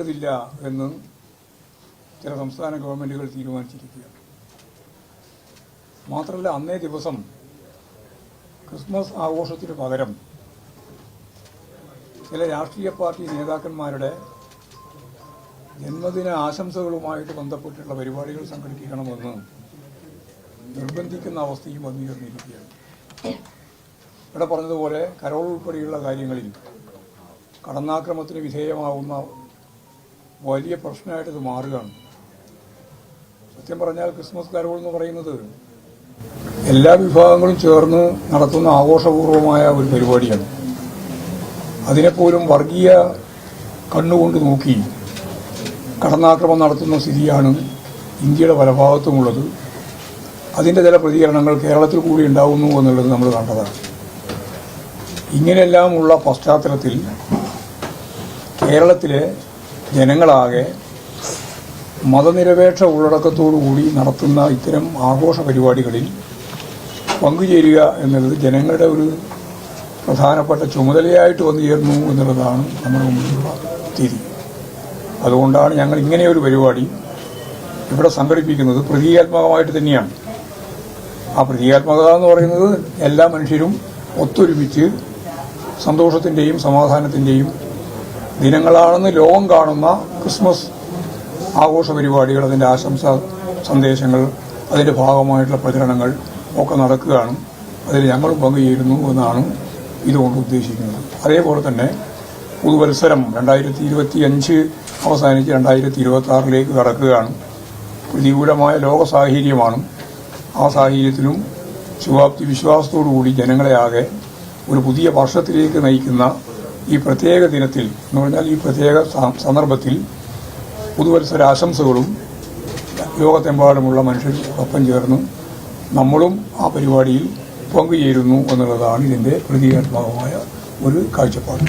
ില്ല എന്ന് ചില സംസ്ഥാന ഗവൺമെന്റുകൾ തീരുമാനിച്ചിരിക്കുകയാണ്. മാത്രമല്ല, അന്നേ ദിവസം ക്രിസ്മസ് ആഘോഷത്തിന് പകരം ചില രാഷ്ട്രീയ പാർട്ടി നേതാക്കന്മാരുടെ ജന്മദിന ആശംസകളുമായിട്ട് ബന്ധപ്പെട്ടുള്ള പരിപാടികൾ സംഘടിപ്പിക്കണമെന്ന് നിർബന്ധിക്കുന്ന അവസ്ഥയും വന്നുയർന്നിരിക്കുകയാണ്. ഇവിടെ പറഞ്ഞതുപോലെ കരോൾ ഉൾപ്പെടെയുള്ള കാര്യങ്ങളിൽ കടന്നാക്രമണത്തിന് വിധേയമാവുന്ന വലിയ പ്രശ്നമായിട്ട് ഇത് മാറുകയാണ്. സത്യം പറഞ്ഞാൽ ക്രിസ്മസ് കരോൾ എന്ന് പറയുന്നത് എല്ലാ വിഭാഗങ്ങളും ചേർന്ന് നടത്തുന്ന ആഘോഷപൂർവമായ ഒരു പരിപാടിയാണ്. അതിനെപ്പോലും വർഗീയ കണ്ണുകൊണ്ട് നോക്കി കടന്നാക്രമണം നടത്തുന്ന സ്ഥിതിയാണ് ഇന്ത്യയുടെ പല ഭാഗത്തുമുള്ളത്. അതിൻ്റെ ചില പ്രതികരണങ്ങൾ കേരളത്തിൽ കൂടി ഉണ്ടാവുന്നു എന്നുള്ളത് നമ്മൾ കണ്ടതാണ്. ഇങ്ങനെയെല്ലാമുള്ള പശ്ചാത്തലത്തിൽ കേരളത്തിലെ ജനങ്ങളാകെ മതനിരപേക്ഷ ഉള്ളടക്കത്തോടുകൂടി നടത്തുന്ന ഇത്തരം ആഘോഷ പരിപാടികളിൽ പങ്കുചേരുക എന്നുള്ളത് ജനങ്ങളുടെ ഒരു പ്രധാനപ്പെട്ട ചുമതലയായിട്ട് വന്നു ചേർന്നു എന്നുള്ളതാണ് നമ്മുടെ മുമ്പിലുള്ള സ്ഥിതി. അതുകൊണ്ടാണ് ഞങ്ങൾ ഇങ്ങനെയൊരു പരിപാടി ഇവിടെ സംഘടിപ്പിക്കുന്നത്. പ്രതീകാത്മകമായിട്ട് തന്നെയാണ്. ആ പ്രതീകാത്മകത എന്ന് പറയുന്നത് എല്ലാ മനുഷ്യരും ഒത്തൊരുമിച്ച് സന്തോഷത്തിൻ്റെയും സമാധാനത്തിൻ്റെയും ദിനങ്ങളാണെന്ന് ലോകം കാണുന്ന ക്രിസ്മസ് ആഘോഷ പരിപാടികൾ, അതിൻ്റെ ആശംസാ സന്ദേശങ്ങൾ, അതിൻ്റെ ഭാഗമായിട്ടുള്ള പ്രചരണങ്ങൾ ഒക്കെ നടക്കുകയാണ്. അതിൽ ഞങ്ങളും പങ്കുചേരുന്നു എന്നാണ് ഇതുകൊണ്ട് ഉദ്ദേശിക്കുന്നത്. അതേപോലെ തന്നെ പുതുവത്സരം 2025 അവസാനിച്ച് 2026 കടക്കുകയാണ്. പ്രതികൂലമായ ലോക സാഹചര്യമാണ്. ആ സാഹചര്യത്തിലും ശുഭാപ്തി വിശ്വാസത്തോടുകൂടി ജനങ്ങളെ ആകെ ഒരു പുതിയ വർഷത്തിലേക്ക് നയിക്കുന്ന ഈ പ്രത്യേക ദിനത്തിൽ എന്ന് പറഞ്ഞാൽ ഈ പ്രത്യേക സന്ദർഭത്തിൽ പുതുവത്സരാശംസകളും ലോകത്തെമ്പാടുമുള്ള മനുഷ്യർക്കൊപ്പം ചേർന്ന് നമ്മളും ആ പരിപാടിയിൽ പങ്കുചേരുന്നു എന്നുള്ളതാണ് ഇതിൻ്റെ പ്രതീകാത്മകമായ ഒരു കാഴ്ചപ്പാട്.